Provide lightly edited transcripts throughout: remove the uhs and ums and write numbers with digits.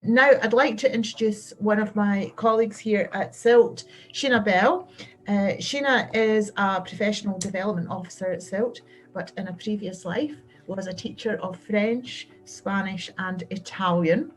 Now I'd like to introduce one of my colleagues here at SILT, Sheena Bell. Sheena is a professional development officer at SILT, but in a previous life was a teacher of French, Spanish and Italian.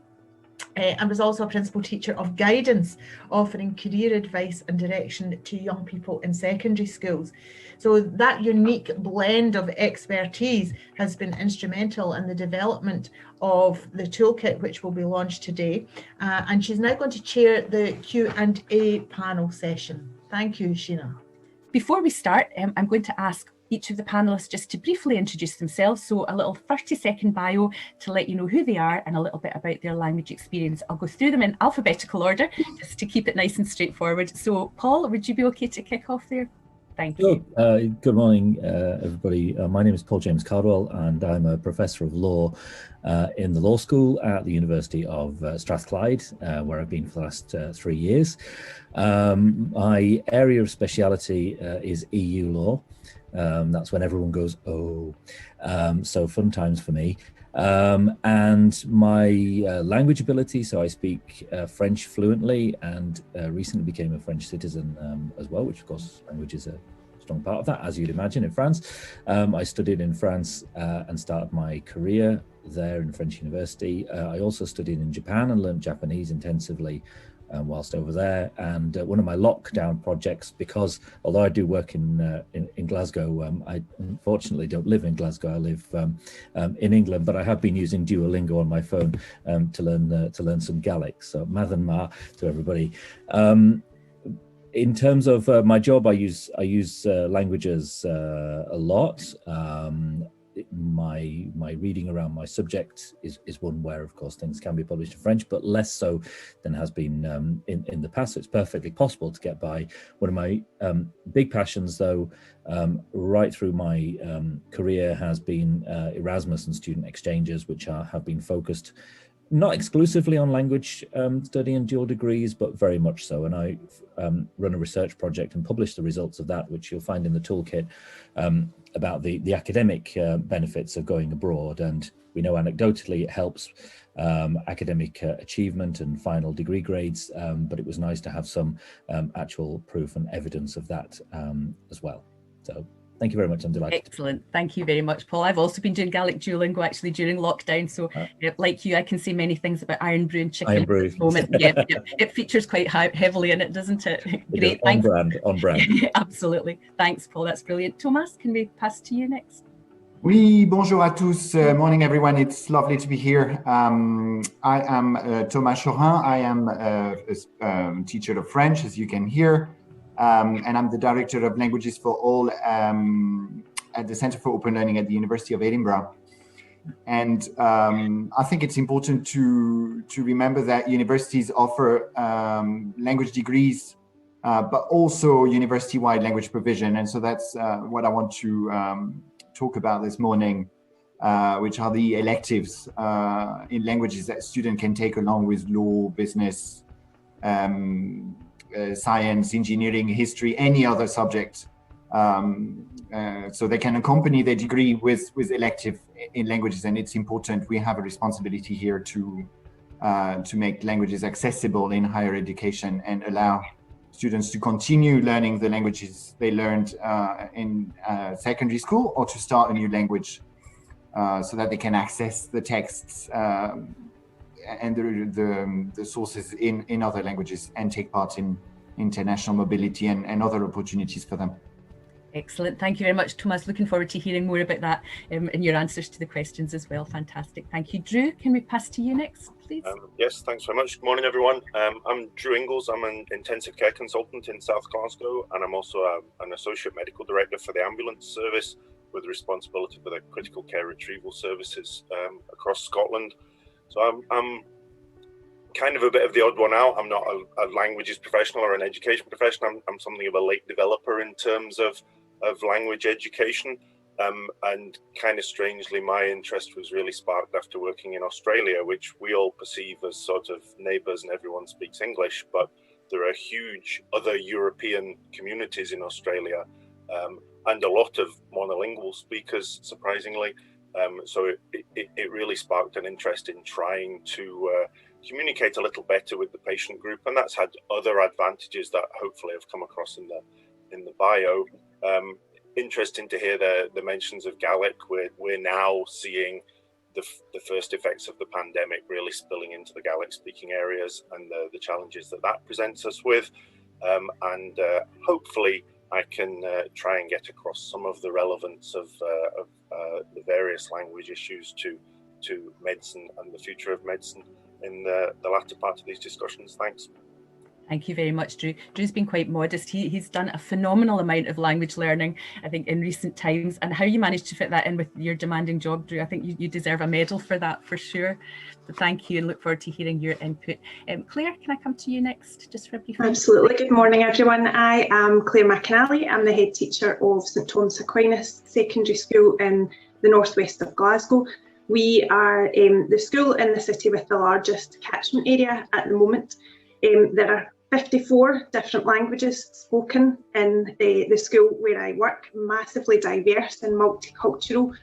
And was also a principal teacher of guidance, offering career advice and direction to young people in secondary schools. So that unique blend of expertise has been instrumental in the development of the toolkit, which will be launched today. And she's now going to chair the Q&A panel session. Thank you, Sheena. Before we start, I'm going to ask each of the panelists just to briefly introduce themselves. So a little 30-second bio to let you know who they are and a little bit about their language experience. I'll go through them in alphabetical order just to keep it nice and straightforward. So Paul, would you be okay to kick off there? Thank you. Good morning, everybody. My name is Paul James Cardwell, and I'm a professor of law in the law school at the University of Strathclyde, where I've been for the last 3 years. My area of speciality is EU law. That's when everyone goes, oh, so fun times for me. And my language ability, so I speak French fluently and recently became a French citizen as well, which of course language is a strong part of that, as you'd imagine, in France. I studied in France and started my career there in French university. I also studied in Japan and learned Japanese intensively whilst over there. And one of my lockdown projects, because although I do work in Glasgow, I unfortunately don't live in Glasgow. I live in England, but I have been using Duolingo on my phone to learn some Gaelic. So Mathan Ma to everybody. In terms of my job, I use languages a lot. My reading around my subject is one where, of course, things can be published in French, but less so than has been in the past. So it's perfectly possible to get by. One of my big passions, though, right through my career has been Erasmus and student exchanges, which have been focused not exclusively on language study and dual degrees, but very much so. And I run a research project and publish the results of that, which you'll find in the toolkit, about the academic benefits of going abroad. And we know anecdotally it helps academic achievement and final degree grades, but it was nice to have some actual proof and evidence of that as well. So thank you very much. I'm delighted. Excellent. Thank you very much, Paul. I've also been doing Gaelic Duolingo actually during lockdown. So like you, I can say many things about iron brew and chicken at the moment. Yeah, it features quite heavily in it, doesn't it? Great. Thanks. On brand. Absolutely. Thanks, Paul. That's brilliant. Thomas, can we pass to you next? Oui, bonjour à tous. Morning, everyone. It's lovely to be here. I am Thomas Chorin. I am a teacher of French, as you can hear. And I'm the Director of Languages for All at the Centre for Open Learning at the University of Edinburgh. And I think it's important to remember that universities offer language degrees, but also university-wide language provision. And so that's what I want to talk about this morning, which are the electives in languages that students can take along with law, business, science, engineering, history, any other subject. So they can accompany their degree with elective in languages, and it's important. We have a responsibility here to make languages accessible in higher education and allow students to continue learning the languages they learned in secondary school, or to start a new language so that they can access the texts and the sources in other languages and take part in international mobility and other opportunities for them. Excellent. Thank you very much, Thomas. Looking forward to hearing more about that in your answers to the questions as well. Fantastic. Thank you. Drew, can we pass to you next, please? Yes, thanks very much. Good morning, everyone. I'm Drew Ingalls. I'm an intensive care consultant in South Glasgow, and I'm also an associate medical director for the ambulance service with responsibility for the critical care retrieval services across Scotland. So I'm kind of a bit of the odd one out. I'm not a languages professional or an education professional. I'm something of a late developer in terms of language education. And kind of strangely, my interest was really sparked after working in Australia, which we all perceive as sort of neighbours and everyone speaks English, but there are huge other European communities in Australia and a lot of monolingual speakers, surprisingly. So it really sparked an interest in trying to communicate a little better with the patient group, and that's had other advantages that hopefully have come across in the bio. Interesting to hear the mentions of Gaelic. We're now seeing the first effects of the pandemic really spilling into the Gaelic speaking areas and the challenges that presents us with. And hopefully I can try and get across some of the relevance of the various language issues to medicine and the future of medicine in the latter part of these discussions. Thanks. Thank you very much, Drew. Drew's been quite modest. He's done a phenomenal amount of language learning, I think, in recent times. And how you managed to fit that in with your demanding job, Drew, I think you deserve a medal for that, for sure. So thank you, and look forward to hearing your input. Claire, can I come to you next, just for a brief? Absolutely. Good morning, everyone. I am Claire McAnally. I'm the head teacher of St Thomas Aquinas Secondary School in the northwest of Glasgow. We are the school in the city with the largest catchment area at the moment. There are 54 different languages spoken in the school where I work, massively diverse and multicultural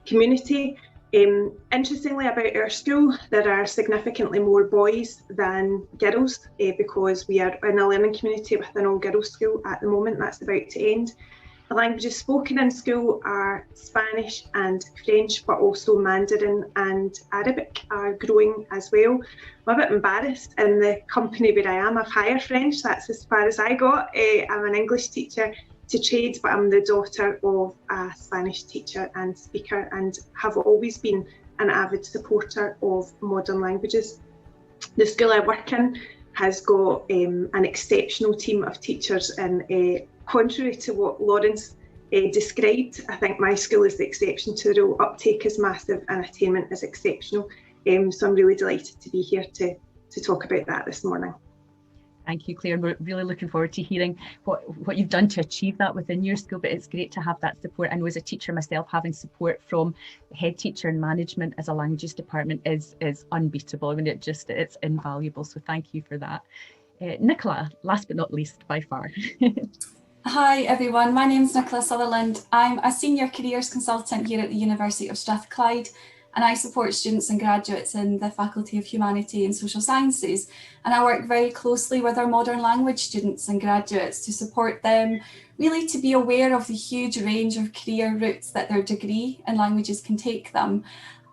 community. Interestingly about our school, there are significantly more boys than girls because we are in a learning community with an all-girls school at the moment. That's about to end. The languages spoken in school are Spanish and French, but also Mandarin and Arabic are growing as well. I'm a bit embarrassed in the company where I am of higher French. That's as far as I got. I'm an English teacher to trade, but I'm the daughter of a Spanish teacher and speaker and have always been an avid supporter of modern languages. The school I work in has got an exceptional team of teachers, and contrary to what Lawrence described, I think my school is the exception to the rule. Uptake is massive and attainment is exceptional. So I'm really delighted to be here to talk about that this morning. Thank you, Claire. We're really looking forward to hearing what you've done to achieve that within your school, but it's great to have that support. I know as a teacher myself, having support from the head teacher and management as a languages department is unbeatable. I mean, it's invaluable. So thank you for that. Nicola, last but not least by far. Hi everyone, my name is Nicola Sutherland. I'm a senior careers consultant here at the University of Strathclyde, and I support students and graduates in the Faculty of Humanity and Social Sciences. And I work very closely with our modern language students and graduates to support them really to be aware of the huge range of career routes that their degree in languages can take them.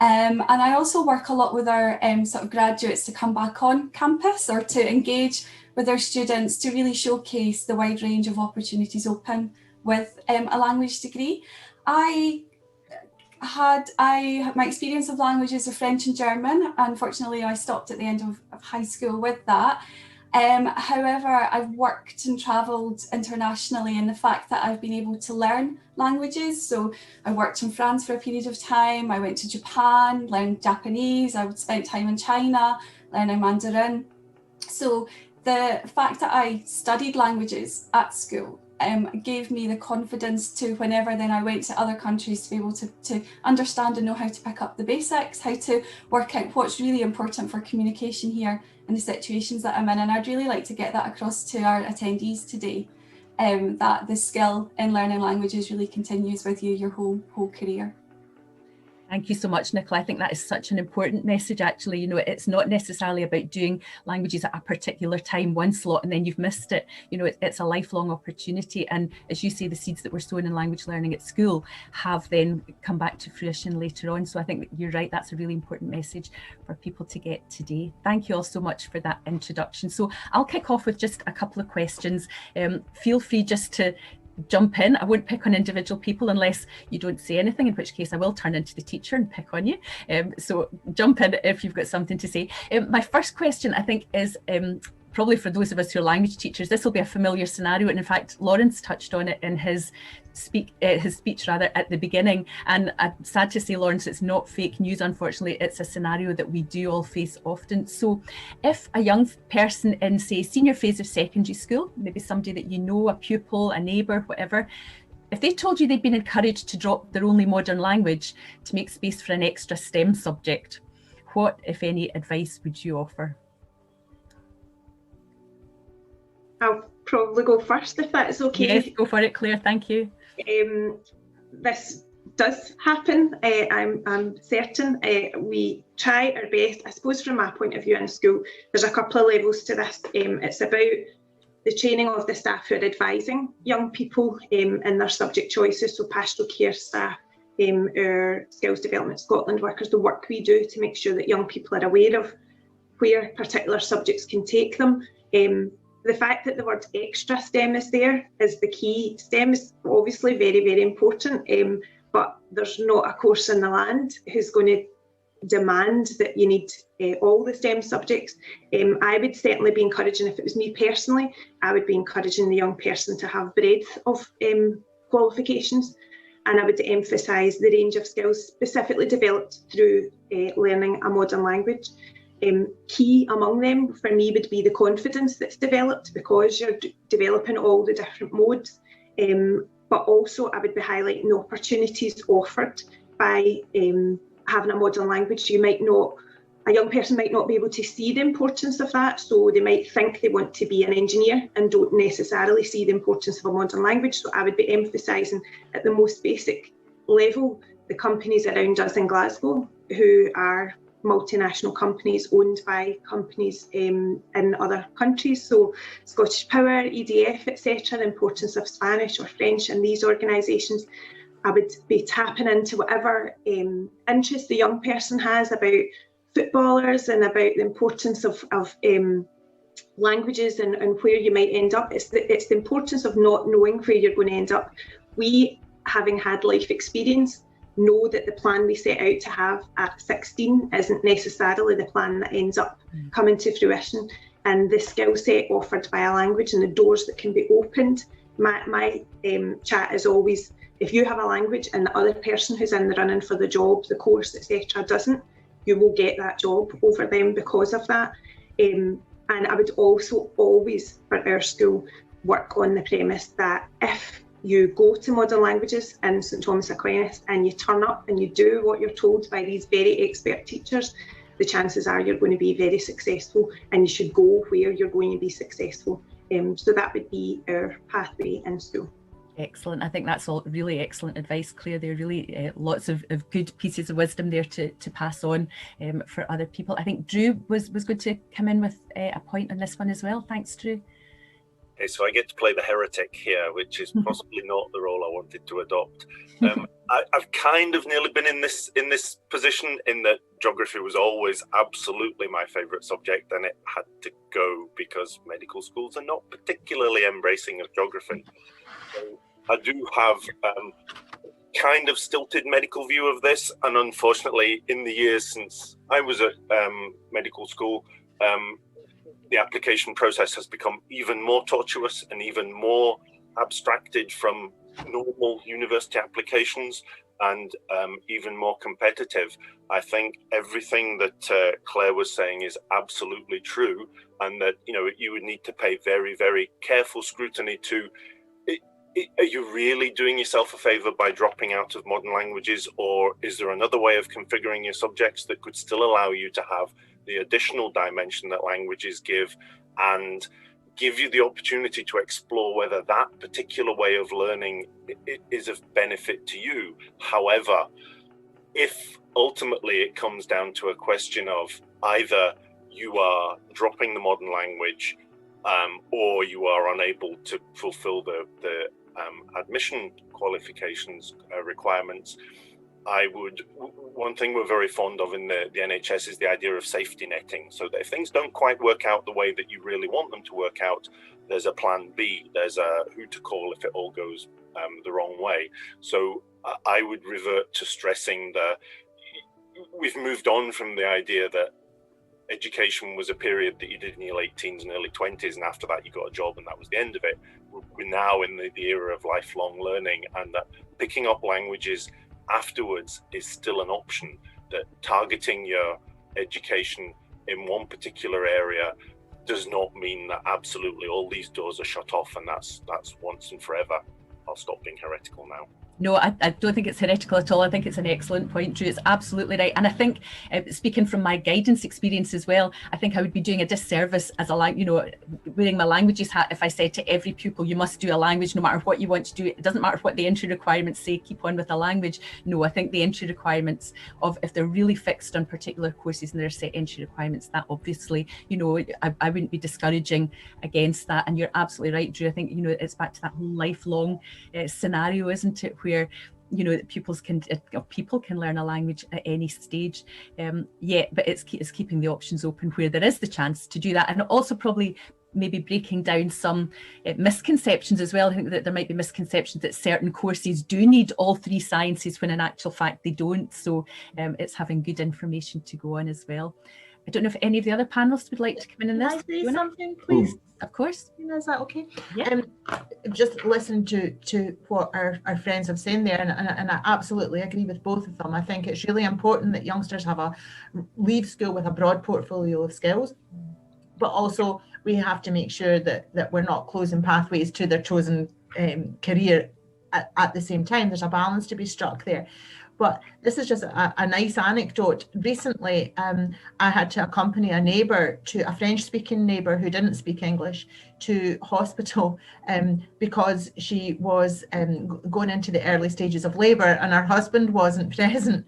And I also work a lot with our sort of graduates to come back on campus or to engage with our students to really showcase the wide range of opportunities open with a language degree. My experience of languages of French and German. Unfortunately, I stopped at the end of high school with that. However, I've worked and travelled internationally, and the fact that I've been able to learn languages. So I worked in France for a period of time. I went to Japan, learned Japanese. I spent time in China, learning Mandarin. So the fact that I studied languages at school gave me the confidence to, whenever then I went to other countries, to be able to understand and know how to pick up the basics, how to work out what's really important for communication here in the situations that I'm in. And I'd really like to get that across to our attendees today, that the skill in learning languages really continues with you your whole career. Thank you so much, Nicola. I think that is such an important message, actually. You know, it's not necessarily about doing languages at a particular time, one slot, and then you've missed it. You know, it's a lifelong opportunity. And as you say, the seeds that were sown in language learning at school have then come back to fruition later on. So I think that you're right. That's a really important message for people to get today. Thank you all so much for that introduction. So I'll kick off with just a couple of questions. Feel free just to jump in. I won't pick on individual people unless you don't say anything, in which case I will turn into the teacher and pick on you. So jump in if you've got something to say. My first question, I think, is probably for those of us who are language teachers. This will be a familiar scenario, and in fact Lawrence touched on it in his speech at the beginning, and I'm sad to say, Lawrence, it's not fake news. Unfortunately, it's a scenario that we do all face often. So if a young person in, say, senior phase of secondary school, maybe somebody that you know, a pupil, a neighbour, whatever, if they told you they'd been encouraged to drop their only modern language to make space for an extra STEM subject, what, if any, advice would you offer? I'll probably go first if that's okay. Yes, go for it, Claire. Thank you. This does happen. I'm certain. We try our best. I suppose from my point of view in school, there's a couple of levels to this. It's about the training of the staff who are advising young people in their subject choices, so pastoral care staff, our Skills Development Scotland workers, the work we do to make sure that young people are aware of where particular subjects can take them. The fact that the word extra STEM is there is the key. STEM is obviously very, very important, but there's not a course in the land who's going to demand that you need all the STEM subjects. I would certainly be encouraging, if it was me personally, I would be encouraging the young person to have breadth of qualifications, and I would emphasise the range of skills specifically developed through learning a modern language. Key among them for me would be the confidence that's developed because you're developing all the different modes, but also I would be highlighting the opportunities offered by having a modern language. A young person might not be able to see the importance of that, so they might think they want to be an engineer and don't necessarily see the importance of a modern language. So I would be emphasising at the most basic level the companies around us in Glasgow who are multinational companies owned by companies in other countries, so Scottish Power, EDF, etc., the importance of Spanish or French in these organisations. I would be tapping into whatever interest the young person has about footballers and about the importance of languages and where you might end up. It's the importance of not knowing where you're going to end up. We, having had life experience, know that the plan we set out to have at 16 isn't necessarily the plan that ends up coming to fruition. And the skill set offered by a language and the doors that can be opened. My chat is always, if you have a language and the other person who's in the running for the job, the course, etc., doesn't, you will get that job over them because of that. And I would also always, for our school, work on the premise that if you go to modern languages in St Thomas Aquinas and you turn up and you do what you're told by these very expert teachers, the chances are you're going to be very successful, and you should go where you're going to be successful. So that would be our pathway in school. Excellent. I think that's all really excellent advice, Claire. There are really lots of good pieces of wisdom there to pass on for other people. I think Drew was going to come in with a point on this one as well. Thanks, Drew. Okay, so I get to play the heretic here, which is possibly not the role I wanted to adopt. I've kind of nearly been in this position, in that geography was always absolutely my favourite subject, and it had to go because medical schools are not particularly embracing of geography. So I do have kind of stilted medical view of this, and unfortunately, in the years since I was at medical school, the application process has become even more tortuous and even more abstracted from normal university applications, and even more competitive. I think everything that Claire was saying is absolutely true, and that you would need to pay very, very careful scrutiny to. Are you really doing yourself a favour by dropping out of modern languages, or is there another way of configuring your subjects that could still allow you to have the additional dimension that languages give, and give you the opportunity to explore whether that particular way of learning is of benefit to you? However, if ultimately it comes down to a question of either you are dropping the modern language or you are unable to fulfill the admission qualifications requirements, one thing we're very fond of in the NHS is the idea of safety netting, so that if things don't quite work out the way that you really want them to work out, there's a plan B, there's a who to call if it all goes the wrong way. So I would revert to stressing we've moved on from the idea that education was a period that you did in your late teens and early 20s, and after that you got a job and that was the end of it. We're now in the era of lifelong learning, and that picking up languages afterwards is still an option, that targeting your education in one particular area does not mean that absolutely all these doors are shut off and that's once and forever. I'll stop being heretical now. No, I don't think it's heretical at all. I think it's an excellent point, Drew. It's absolutely right. And I think, speaking from my guidance experience as well, I think I would be doing a disservice as wearing my languages hat if I said to every pupil, you must do a language no matter what you want to do. It doesn't matter what the entry requirements say, keep on with a language. No, I think the entry requirements if they're really fixed on particular courses and there are set entry requirements, that obviously, I wouldn't be discouraging against that. And you're absolutely right, Drew. I think, it's back to that lifelong scenario, isn't it? Where people can learn a language at any stage, but it's keeping the options open where there is the chance to do that, and also probably maybe breaking down some misconceptions as well. I think that there might be misconceptions that certain courses do need all 3 sciences when in actual fact they don't, so it's having good information to go on as well. I don't know if any of the other panelists would like to come in this. Can I say something, please? Of course. Is that okay? Yeah. Just listen to what our friends have said there, and I absolutely agree with both of them. I think it's really important that youngsters leave school with a broad portfolio of skills, but also we have to make sure that we're not closing pathways to their chosen career at the same time. There's a balance to be struck there. But this is just a nice anecdote. Recently, I had to accompany a French-speaking neighbour who didn't speak English to hospital because she was going into the early stages of labour and her husband wasn't present,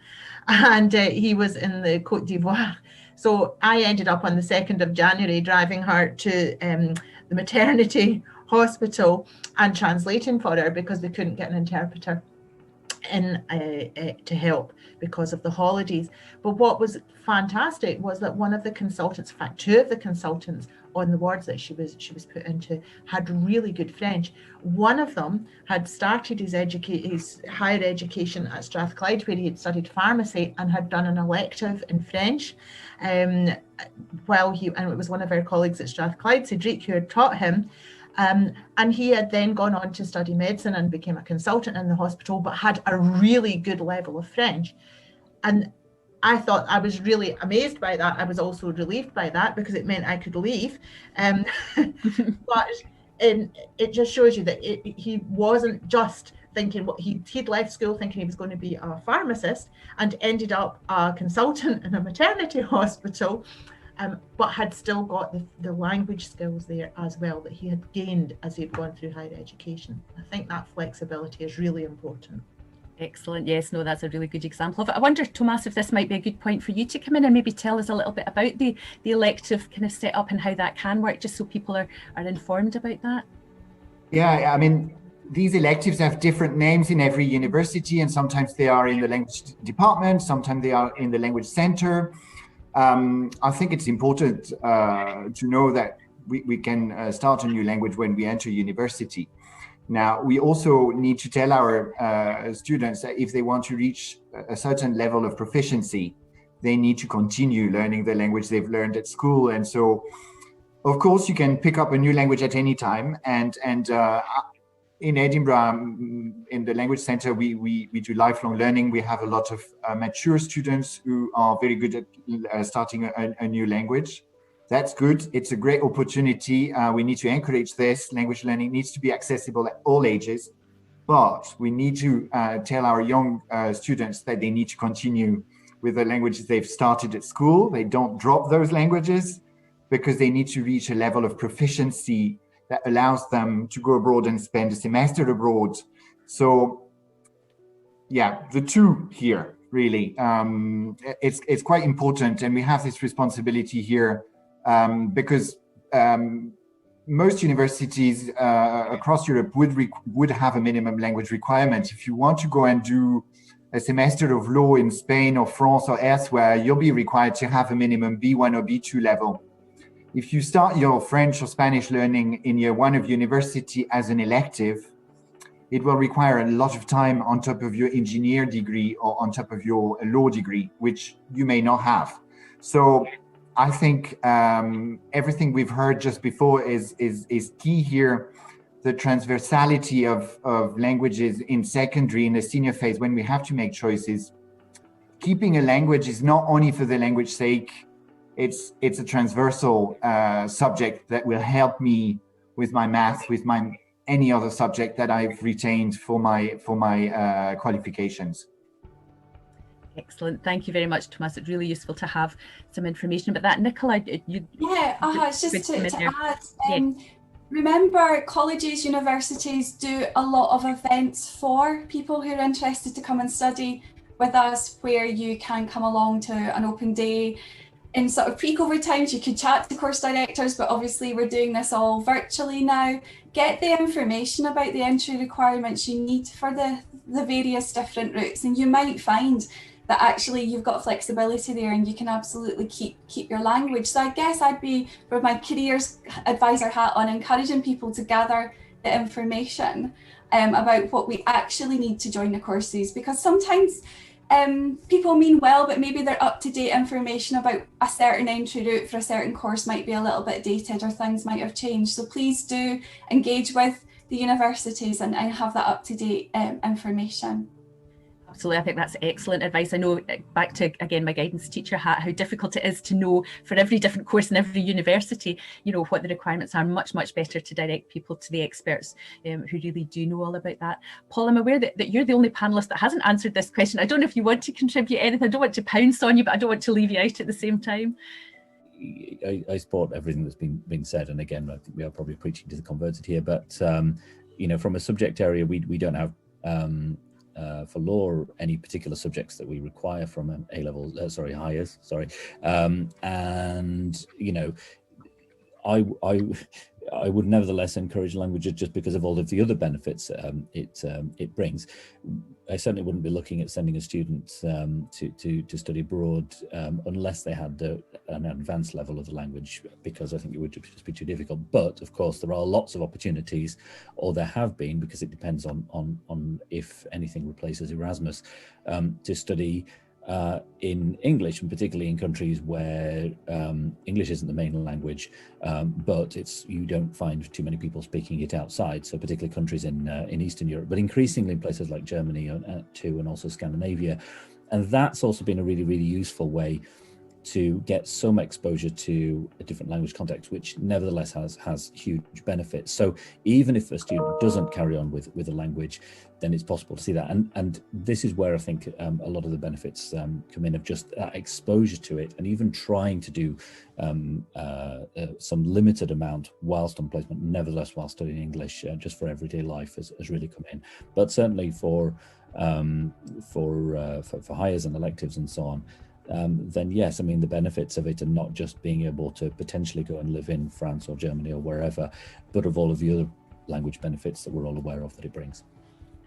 and he was in the Côte d'Ivoire. So I ended up on the 2nd of January driving her to the maternity hospital and translating for her because we couldn't get an interpreter in to help because of the holidays. But what was fantastic was that one of the consultants, in fact 2 of the consultants on the wards that she was put into, had really good French. One of them had started his higher education at Strathclyde, where he had studied pharmacy and had done an elective in French and it was one of our colleagues at Strathclyde, Cedric, who had taught him. And he had then gone on to study medicine and became a consultant in the hospital, but had a really good level of French. And I thought, I was really amazed by that. I was also relieved by that because it meant I could leave. But it just shows you that he wasn't just thinking he'd left school thinking he was going to be a pharmacist and ended up a consultant in a maternity hospital. But had still got the language skills there as well that he had gained as he'd gone through higher education. I think that flexibility is really important. Excellent. Yes, no, that's a really good example of it. I wonder, Tomas, if this might be a good point for you to come in and maybe tell us a little bit about the elective kind of setup and how that can work, just so people are informed about that. Yeah, I mean, these electives have different names in every university, and sometimes they are in the language department, sometimes they are in the language center. I think it's important to know that we can start a new language when we enter university. Now, we also need to tell our students that if they want to reach a certain level of proficiency, they need to continue learning the language they've learned at school. And so, of course, you can pick up a new language at any time. And in Edinburgh, in the language center, we do lifelong learning. We have a lot of mature students who are very good at starting a new language. That's good. It's a great opportunity. We need to encourage this. Language learning needs to be accessible at all ages, but we need to tell our young students that they need to continue with the languages they've started at school. They don't drop those languages because they need to reach a level of proficiency that allows them to go abroad and spend a semester abroad. So yeah, the two here really, it's quite important, and we have this responsibility here because most universities across Europe would have a minimum language requirement. If you want to go and do a semester of law in Spain or France or elsewhere, you'll be required to have a minimum B1 or B2 level. If you start your French or Spanish learning in year 1 of university as an elective, it will require a lot of time on top of your engineer degree or on top of your law degree, which you may not have. So I think everything we've heard just before is key here. The transversality of languages in secondary, in the senior phase, when we have to make choices. Keeping a language is not only for the language sake, it's a transversal subject that will help me with my math, with my any other subject that I've retained for my qualifications. Excellent. Thank you very much, Thomas. It's really useful to have some information about that. Nicola, it's just to add, remember, colleges, universities do a lot of events for people who are interested to come and study with us, where you can come along to an open day. In sort of pre-COVID times, you could chat to course directors, but obviously we're doing this all virtually now. Get the information about the entry requirements you need for the various different routes, and you might find that actually you've got flexibility there and you can absolutely keep your language. So I guess I'd be, with my careers advisor hat on, encouraging people to gather the information about what we actually need to join the courses, because sometimes people mean well, but maybe their up-to-date information about a certain entry route for a certain course might be a little bit dated, or things might have changed. So please do engage with the universities and have that up-to-date information. Absolutely, I think that's excellent advice. I know, back to, again, my guidance teacher hat, how difficult it is to know for every different course in every university, what the requirements are. Much better to direct people to the experts who really do know all about that. Paul, I'm aware that you're the only panelist that hasn't answered this question. I don't know if you want to contribute anything. I don't want to pounce on you, but I don't want to leave you out at the same time. I support everything that's been said, and again, I think we are probably preaching to the converted here, but from a subject area, we don't have for law any particular subjects that we require from A-level, hires, and I would nevertheless encourage languages just because of all of the other benefits it brings. I certainly wouldn't be looking at sending a student to study abroad unless they had an advanced level of the language, because I think it would just be too difficult. But of course, there are lots of opportunities, or there have been, because it depends on if anything replaces Erasmus, to study in English, and particularly in countries where English isn't the main language, but you don't find too many people speaking it outside. So particularly countries in Eastern Europe, but increasingly in places like Germany too, and also Scandinavia. And that's also been a really, really useful way to get some exposure to a different language context, which nevertheless has huge benefits. So even if a student doesn't carry on with a language, then it's possible to see that. And this is where I think a lot of the benefits come in, of just that exposure to it, and even trying to do some limited amount whilst on placement, nevertheless while studying English, just for everyday life has really come in. But certainly for hires and electives and so on, then yes, I mean, the benefits of it are not just being able to potentially go and live in France or Germany or wherever, but of all of the other language benefits that we're all aware of that it brings.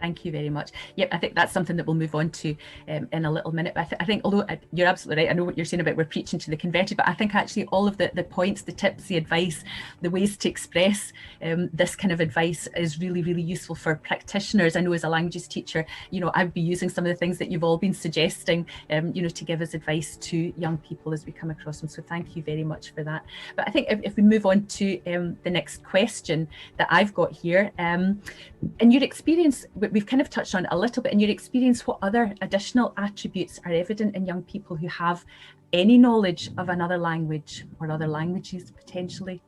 Thank you very much. Yep, I think that's something that we'll move on to in a little minute. But I think, although you're absolutely right, I know what you're saying about we're preaching to the converted, but I think actually all of the points, the tips, the advice, the ways to express this kind of advice is really, really useful for practitioners. I know as a languages teacher, I would be using some of the things that you've all been suggesting, to give us advice to young people as we come across them. So thank you very much for that. But I think if we move on to the next question that I've got here, in your experience, we've kind of touched on a little bit, in your experience, what other additional attributes are evident in young people who have any knowledge of another language or other languages potentially?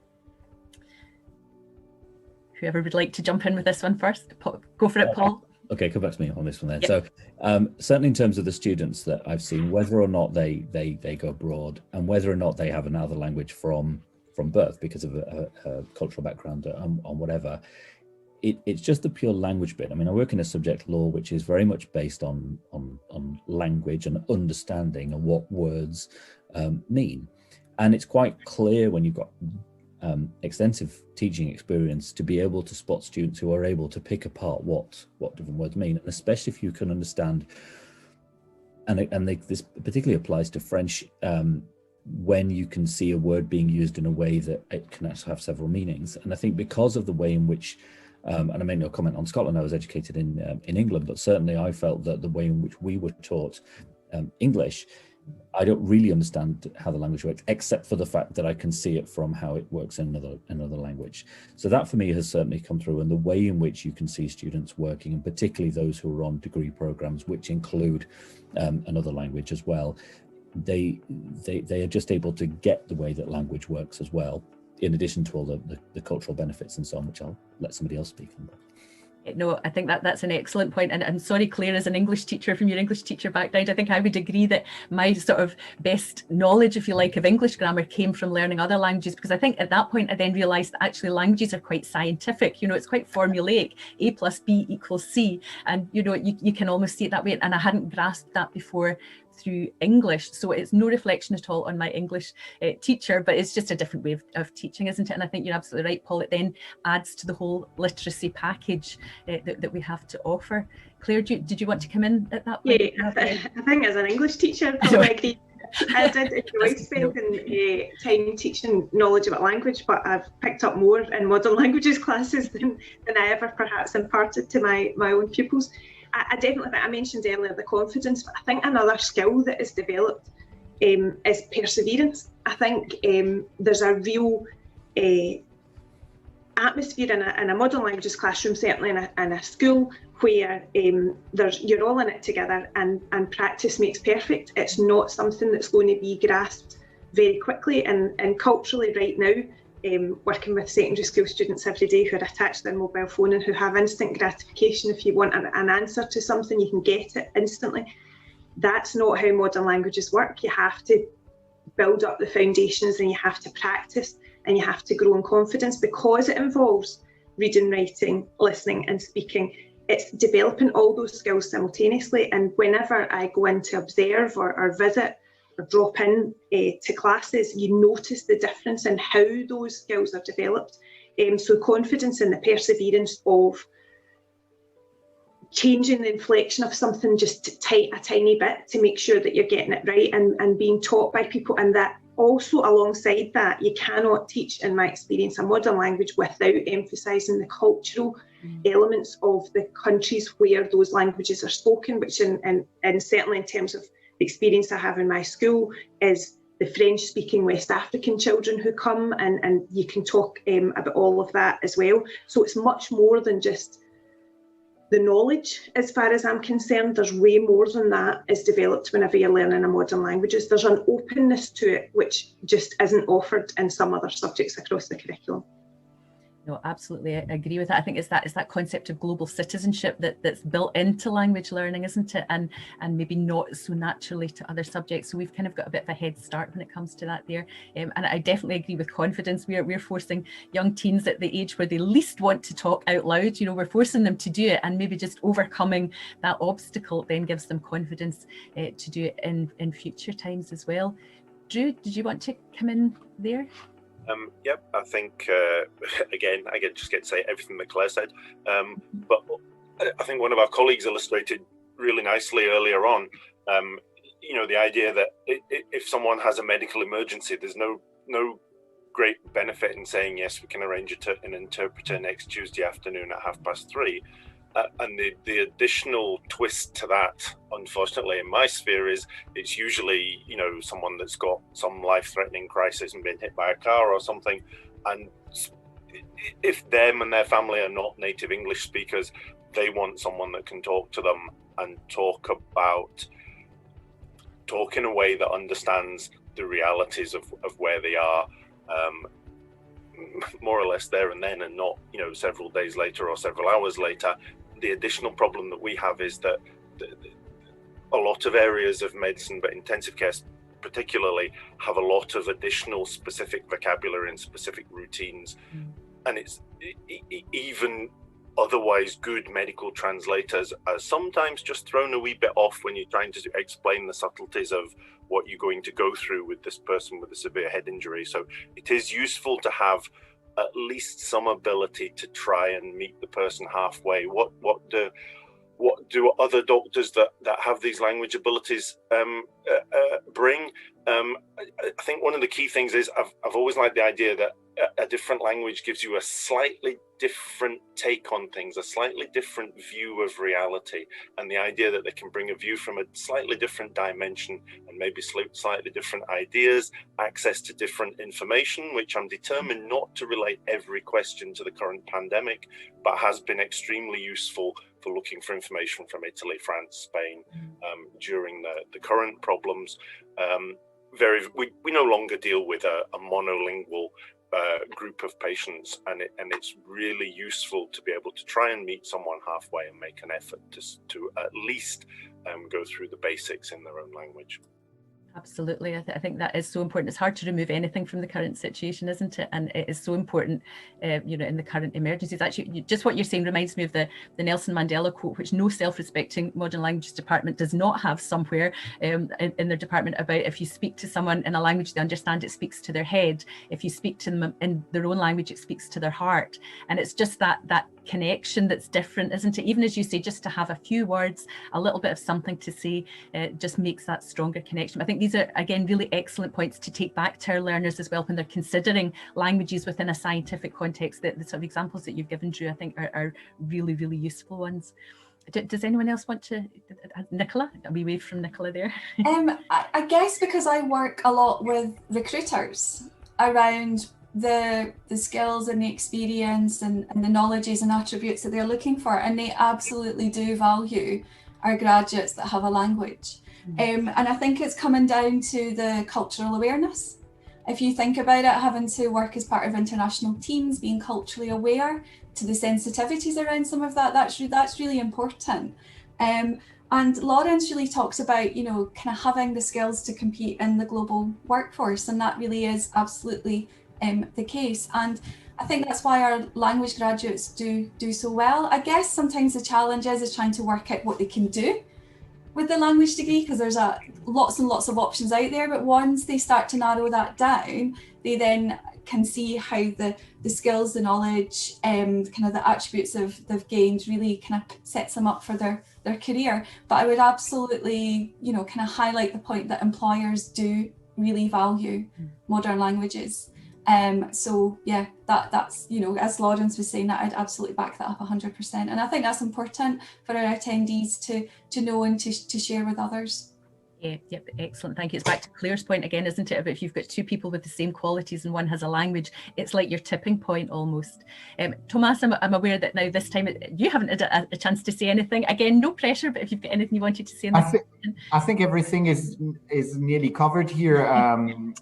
Whoever would like to jump in with this one first, go for it, Paul. Okay, come back to me on this one then. Yep. So certainly in terms of the students that I've seen, whether or not they go abroad, and whether or not they have another language from birth because of a cultural background on whatever, it's just the pure language bit. I mean, I work in a subject law which is very much based on language and understanding and what words mean. And it's quite clear when you've got extensive teaching experience to be able to spot students who are able to pick apart what different words mean, and especially if you can understand, and this particularly applies to French, when you can see a word being used in a way that it can actually have several meanings. And I think because of the way in which and I made no comment on Scotland, I was educated in England, but certainly I felt that the way in which we were taught English, I don't really understand how the language works, except for the fact that I can see it from how it works in another language. So that for me has certainly come through, and the way in which you can see students working, and particularly those who are on degree programs, which include another language as well, they are just able to get the way that language works as well in addition to all the cultural benefits and so on, which I'll let somebody else speak on. No, I think that's an excellent point. And I'm sorry, Claire, as an English teacher from your English teacher background, I think I would agree that my sort of best knowledge, if you like, of English grammar came from learning other languages, because I think at that point I then realised that actually languages are quite scientific. You know, it's quite formulaic. A plus B equals C. And, you know, you can almost see it that way. And I hadn't grasped that before through English. So it's no reflection at all on my English teacher, but it's just a different way of teaching, isn't it? And I think you're absolutely right, Paul. It then adds to the whole literacy package that we have to offer. Claire, did you want to come in at that point? Yeah, I think as an English teacher, probably agree. I did enjoy spending time teaching knowledge about language, but I've picked up more in modern languages classes than I ever perhaps imparted to my own pupils. I definitely think, I mentioned earlier the confidence, but I think another skill that is developed is perseverance. I think there's a real atmosphere in a modern languages classroom, certainly in a school, where you're all in it together, and practice makes perfect. It's not something that's going to be grasped very quickly, and culturally right now, working with secondary school students every day who are attached to their mobile phone and who have instant gratification. If you want an answer to something, you can get it instantly. That's not how modern languages work. You have to build up the foundations, and you have to practice, and you have to grow in confidence, because it involves reading, writing, listening and speaking. It's developing all those skills simultaneously. And whenever I go in to observe or visit or drop in to classes, you notice the difference in how those skills are developed. So confidence and the perseverance of changing the inflection of something just a tiny bit to make sure that you're getting it right, and being taught by people. And that also, alongside that, you cannot teach, in my experience, a modern language without emphasising the cultural elements of the countries where those languages are spoken, which and certainly in terms of the experience I have in my school is the French-speaking West African children who come, and you can talk about all of that as well. So it's much more than just the knowledge, as far as I'm concerned. There's way more than that is developed whenever you're learning a modern languages. There's an openness to it which just isn't offered in some other subjects across the curriculum. No, absolutely, I agree with that. I think it's that concept of global citizenship that's built into language learning, isn't it? And maybe not so naturally to other subjects. So we've kind of got a bit of a head start when it comes to that there. And I definitely agree with confidence. We're forcing young teens at the age where they least want to talk out loud. You know, we're forcing them to do it, and maybe just overcoming that obstacle then gives them confidence to do it in future times as well. Drew, did you want to come in there? Yep, I think, again, I just get to say everything that Claire said, but I think one of our colleagues illustrated really nicely earlier on, you know, the idea that if someone has a medical emergency, there's no great benefit in saying, yes, we can arrange an interpreter next Tuesday afternoon at 3:30. And the additional twist to that, unfortunately, in my sphere is it's usually, you know, someone that's got some life-threatening crisis and been hit by a car or something. And if them and their family are not native English speakers, they want someone that can talk to them and talk in a way that understands the realities of where they are, more or less there and then, and not, you know, several days later or several hours later. The additional problem that we have is that a lot of areas of medicine, but intensive care particularly, have a lot of additional specific vocabulary and specific routines. And it's even otherwise good medical translators are sometimes just thrown a wee bit off when you're trying to explain the subtleties of what you're going to go through with this person with a severe head injury. So it is useful to have at least some ability to try and meet the person halfway. What do other doctors that have these language abilities bring? I think one of the key things is I've always liked the idea that a different language gives you a slightly different take on things, a slightly different view of reality, and the idea that they can bring a view from a slightly different dimension and maybe slightly different ideas, access to different information, which I'm determined not to relate every question to the current pandemic, but has been extremely useful for looking for information from Italy, France, Spain during the current problems. We no longer deal with a monolingual group of patients, and it's really useful to be able to try and meet someone halfway and make an effort to at least go through the basics in their own language. Absolutely. I think that is so important. It's hard to remove anything from the current situation, isn't it? And it is so important, in the current emergencies. Actually, just what you're saying reminds me of the Nelson Mandela quote, which no self-respecting modern languages department does not have somewhere in their department, about if you speak to someone in a language they understand, it speaks to their head. If you speak to them in their own language, it speaks to their heart. And it's just that connection that's different, isn't it? Even as you say, just to have a few words, a little bit of something to say, just makes that stronger connection. I think these are, again, really excellent points to take back to our learners as well when they're considering languages within a scientific context. The sort of examples that you've given, Drew, I think are really, really useful ones. Does anyone else want to? Nicola, a wee wave from Nicola there. I guess because I work a lot with recruiters around the skills and the experience and the knowledges and attributes that they're looking for, and they absolutely do value our graduates that have a language. And I think it's coming down to the cultural awareness. If you think about it, having to work as part of international teams, being culturally aware to the sensitivities around some of that, that's really important. And Lawrence really talks about, kind of having the skills to compete in the global workforce, and that really is absolutely the case. And I think that's why our language graduates do so well. I guess sometimes the challenge is trying to work out what they can do with the language degree, because there's lots and lots of options out there. But once they start to narrow that down, they then can see how the skills, the knowledge, kind of the attributes they've gained really kind of sets them up for their career. But I would absolutely, kind of highlight the point that employers do really value modern languages. So yeah, that's, as Lawrence was saying, that I'd absolutely back that up 100%. And I think that's important for our attendees to know and to share with others. Yeah, yep, excellent. Thank you. It's back to Claire's point again, isn't it? About if you've got two people with the same qualities and one has a language, it's like your tipping point almost. Tomas, I'm aware that now this time you haven't had a chance to say anything. Again, no pressure, but if you've got anything you wanted to say in this I think everything is nearly covered here.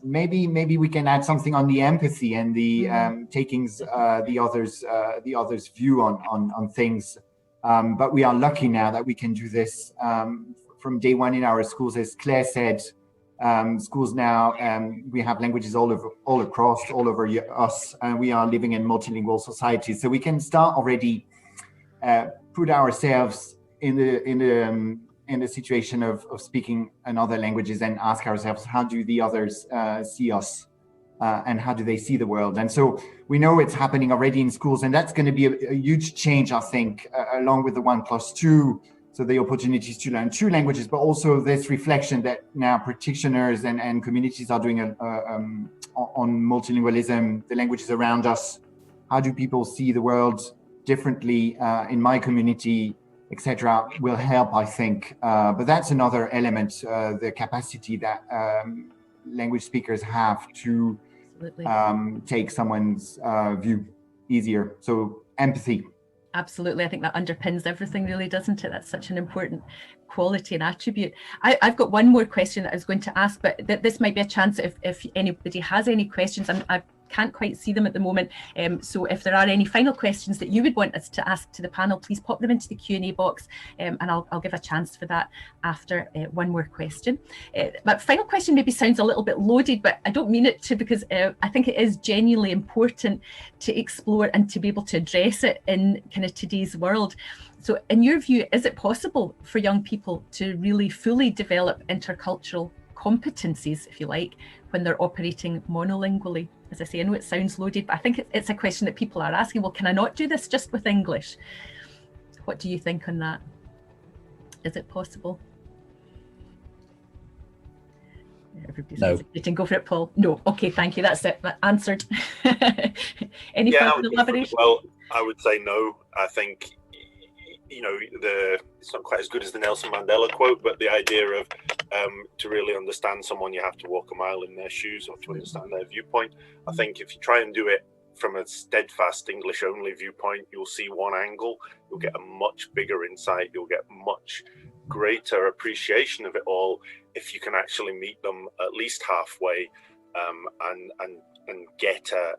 Maybe we can add something on the empathy and the taking the other's view on things. But we are lucky now that we can do this from day one in our schools. As Claire said, schools now, we have languages all over us, and we are living in multilingual societies. So we can start already put ourselves in the situation of speaking another languages and ask ourselves, how do the others see us, and how do they see the world? And so we know it's happening already in schools, and that's going to be a huge change, I think, along with the 1+2. So the opportunities to learn two languages, but also this reflection that now practitioners and communities are doing on multilingualism, the languages around us. How do people see the world differently in my community, etc., will help, I think. But that's another element, the capacity that language speakers have to take someone's view easier. So empathy. Absolutely. I think that underpins everything, really, doesn't it? That's such an important quality and attribute. I've got one more question that I was going to ask, but this might be a chance if anybody has any questions. I can't quite see them at the moment. So if there are any final questions that you would want us to ask to the panel, please pop them into the Q&A box, and I'll give a chance for that after one more question. But final question maybe sounds a little bit loaded, but I don't mean it to, because I think it is genuinely important to explore and to be able to address it in kind of today's world. So in your view, is it possible for young people to really fully develop intercultural competencies, if you like, when they're operating monolingually? As I say, I know it sounds loaded, but I think it's a question that people are asking. Well, can I not do this just with English? What do you think on that? Is it possible? Everybody's hesitating. Go for it, Paul. No. Okay, thank you. That's it. That answered. Any further elaboration? Well, I would say no. I think, it's not quite as good as the Nelson Mandela quote, but the idea of to really understand someone, you have to walk a mile in their shoes, or to understand their viewpoint. I think if you try and do it from a steadfast English only viewpoint, you'll see one angle, you'll get a much bigger insight, you'll get much greater appreciation of it all if you can actually meet them at least halfway and get a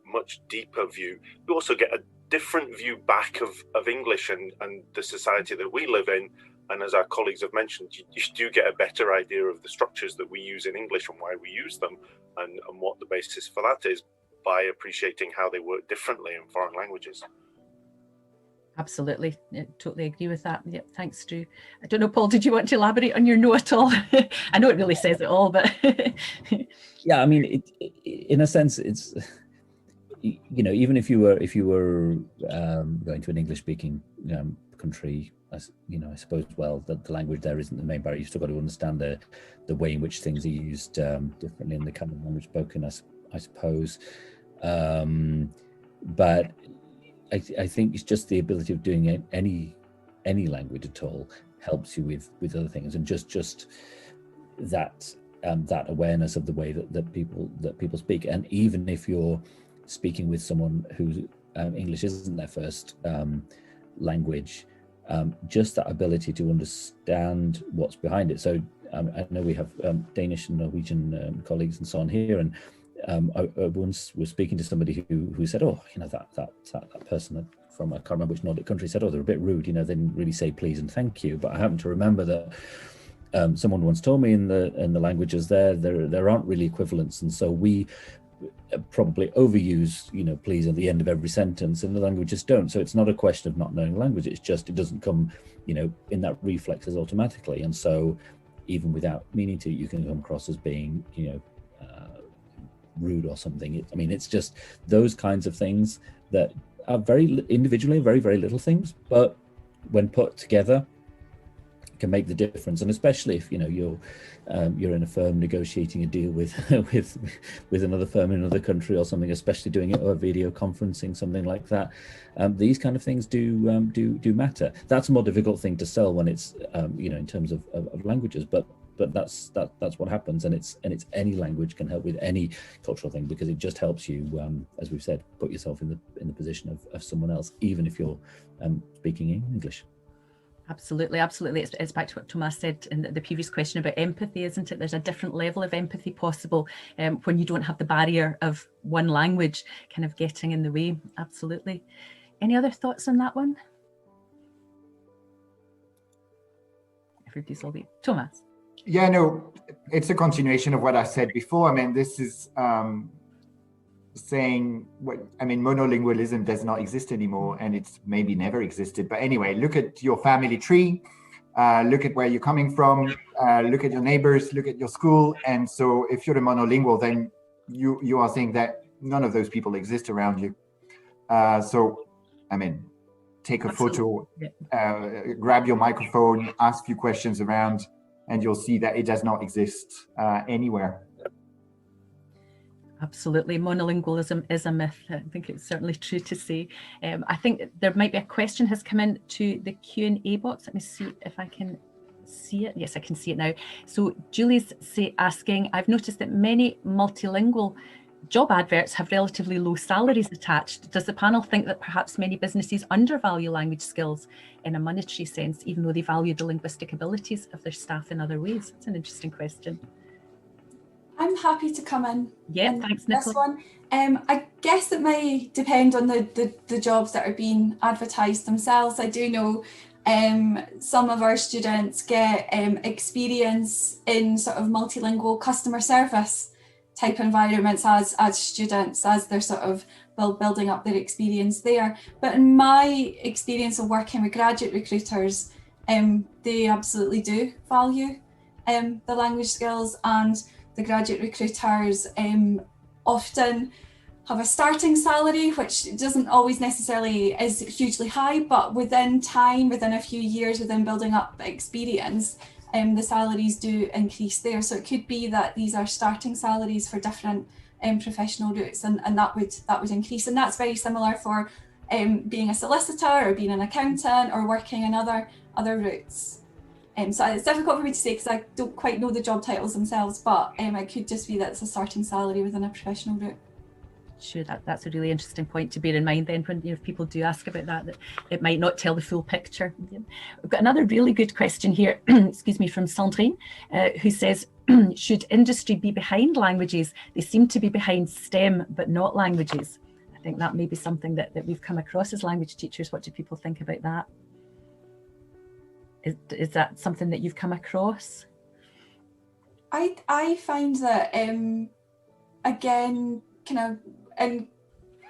much deeper view. You also get a different view back of English and the society that we live in. And as our colleagues have mentioned, you do get a better idea of the structures that we use in English and why we use them, and what the basis for that is, by appreciating how they work differently in foreign languages. Absolutely, yeah, totally agree with that. Yeah, thanks, Drew. I don't know, Paul, did you want to elaborate on your no at all? I know it really says it all, but yeah, I mean, in a sense, it's, you know, even if you were going to an English-speaking country, you know, I suppose, well, the language there isn't the main barrier. You've still got to understand the way in which things are used differently in the kind of language spoken, I suppose. But I think it's just the ability of doing any language at all helps you with other things, and just that awareness of the way that people speak. And even if you're speaking with someone who English isn't their first language, just that ability to understand what's behind it. So I know we have Danish and Norwegian colleagues and so on here, and I once was speaking to somebody who said, oh, you know, that person from, I can't remember which Nordic country, said, oh, they're a bit rude, you know, they didn't really say please and thank you. But I happen to remember that someone once told me in the languages there aren't really equivalents, and so we probably overuse, you know, please at the end of every sentence, and the languages don't. So it's not a question of not knowing language, it's just it doesn't come, you know, in that reflexes automatically. And so even without meaning to, you can come across as being, you know, rude or something. I mean, it's just those kinds of things that are very individually very, very little things, but when put together can make the difference. And especially if, you know, you're in a firm negotiating a deal with another firm in another country or something, especially doing it over video conferencing, something like that. These kind of things do matter. That's a more difficult thing to sell when it's you know, in terms of languages, but that's what happens, and it's any language can help with any cultural thing, because it just helps you, as we've said, put yourself in the position of someone else, even if you're speaking English. Absolutely. It's back to what Thomas said in the previous question about empathy, isn't it? There's a different level of empathy possible when you don't have the barrier of one language kind of getting in the way. Absolutely. Any other thoughts on that one? Everybody's all be Thomas. Yeah, no, it's a continuation of what I said before. I mean, this is saying what, I mean, monolingualism does not exist anymore, and it's maybe never existed. But anyway, look at your family tree, look at where you're coming from, look at your neighbors, look at your school. And so if you're a monolingual, then you are saying that none of those people exist around you. So, I mean, take a photo, grab your microphone, ask a few questions around, and you'll see that it does not exist anywhere. Absolutely. Monolingualism is a myth. I think it's certainly true to say. I think there might be a question has come in to the Q&A box. Let me see if I can see it. Yes, I can see it now. So Julie's asking, I've noticed that many multilingual job adverts have relatively low salaries attached. Does the panel think that perhaps many businesses undervalue language skills in a monetary sense, even though they value the linguistic abilities of their staff in other ways? That's an interesting question. I'm happy to come in. Yeah, thanks, Nicola. This one. I guess it may depend on the jobs that are being advertised themselves. I do know some of our students get experience in sort of multilingual customer service type environments as students, as they're sort of building up their experience there. But in my experience of working with graduate recruiters, they absolutely do value the language skills, and the graduate recruiters often have a starting salary, which doesn't always necessarily is hugely high, but within time, within a few years, within building up experience, the salaries do increase there. So it could be that these are starting salaries for different professional routes, and that would increase. And that's very similar for being a solicitor or being an accountant or working in other routes. So it's difficult for me to say because I don't quite know the job titles themselves, but it could just be that it's a starting salary within a professional route. Sure, that's a really interesting point to bear in mind then when if people do ask about that it might not tell the full picture. We've got another really good question here, excuse me, from Sandrine, who says, should industry be behind languages? They seem to be behind STEM, but not languages. I think that may be something that we've come across as language teachers. What do people think about that? Is that something that you've come across? I find that, again, kind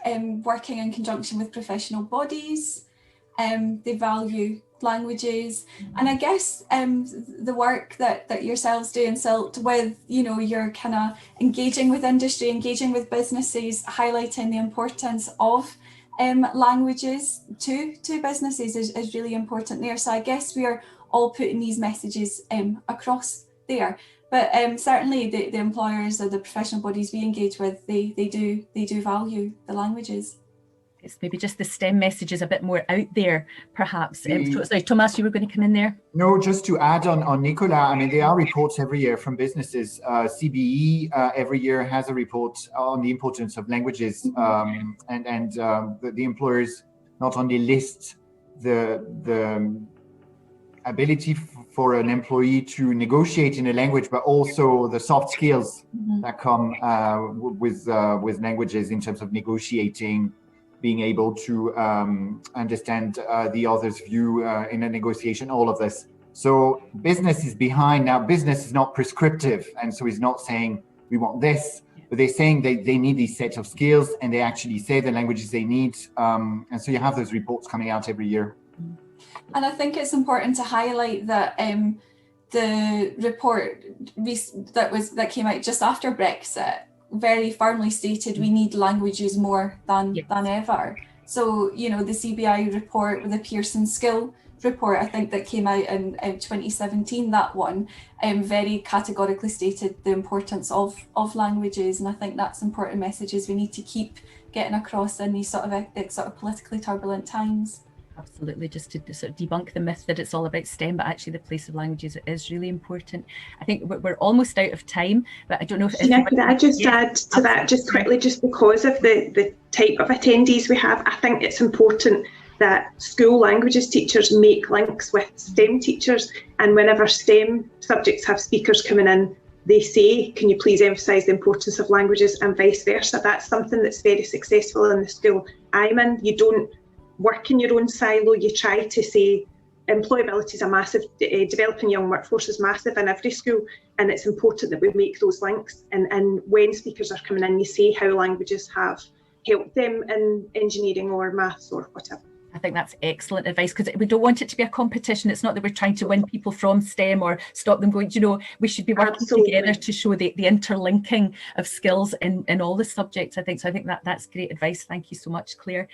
of working in conjunction with professional bodies, they value languages, and I guess the work that yourselves do in SILT with, you know, you're kind of engaging with industry, engaging with businesses, highlighting the importance of languages to businesses is really important there. So I guess we are all putting these messages across there. But certainly the employers or the professional bodies we engage with, they do value the languages. It's maybe just the STEM message is a bit more out there, perhaps. Sorry, Thomas, you were going to come in there? No, just to add on Nicola, I mean, there are reports every year from businesses. CBE every year has a report on the importance of languages, and the employers not only list the ability for an employee to negotiate in a language, but also the soft skills that come with languages in terms of negotiating, being able to understand the other's view in a negotiation, all of this. So business is behind. Now, business is not prescriptive, and so it's not saying we want this, but they're saying they need these set of skills, and they actually say the languages they need. And so you have those reports coming out every year. And I think it's important to highlight that the report that came out just after Brexit very firmly stated we need languages more than ever. So, you know, the CBI report with the Pearson Skill report, I think that came out in 2017, that one very categorically stated the importance of languages, and I think that's important messages we need to keep getting across in these sort of politically turbulent times. Absolutely, just to sort of debunk the myth that it's all about STEM, but actually the place of languages is really important. I think we're almost out of time, but I don't know if could I just add to that just quickly, just because of the type of attendees we have, I think it's important that school languages teachers make links with STEM teachers, and whenever STEM subjects have speakers coming in, they say, can you please emphasise the importance of languages, and vice versa. That's something that's very successful in the school I'm in. You don't work in your own silo, you try to say employability is a massive, developing young workforce is massive in every school, and it's important that we make those links, and when speakers are coming in, you say how languages have helped them in engineering or maths or whatever. I think that's excellent advice, because we don't want it to be a competition. It's not that we're trying to win people from STEM or stop them going, you know, we should be working together to show the interlinking of skills in all the subjects, I think. So I think that's great advice. Thank you so much, Claire.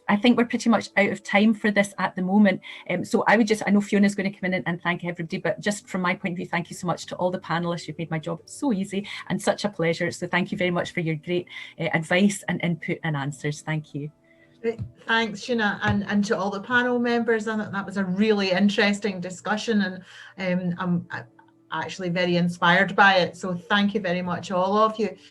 I think we're pretty much out of time for this at the moment. So I know Fiona's going to come in and thank everybody, but just from my point of view, thank you so much to all the panelists. You've made my job so easy and such a pleasure. So thank you very much for your great advice and input and answers. Thank you. Thanks, Sheena, and to all the panel members. And that was a really interesting discussion, and I'm actually very inspired by it. So thank you very much, all of you.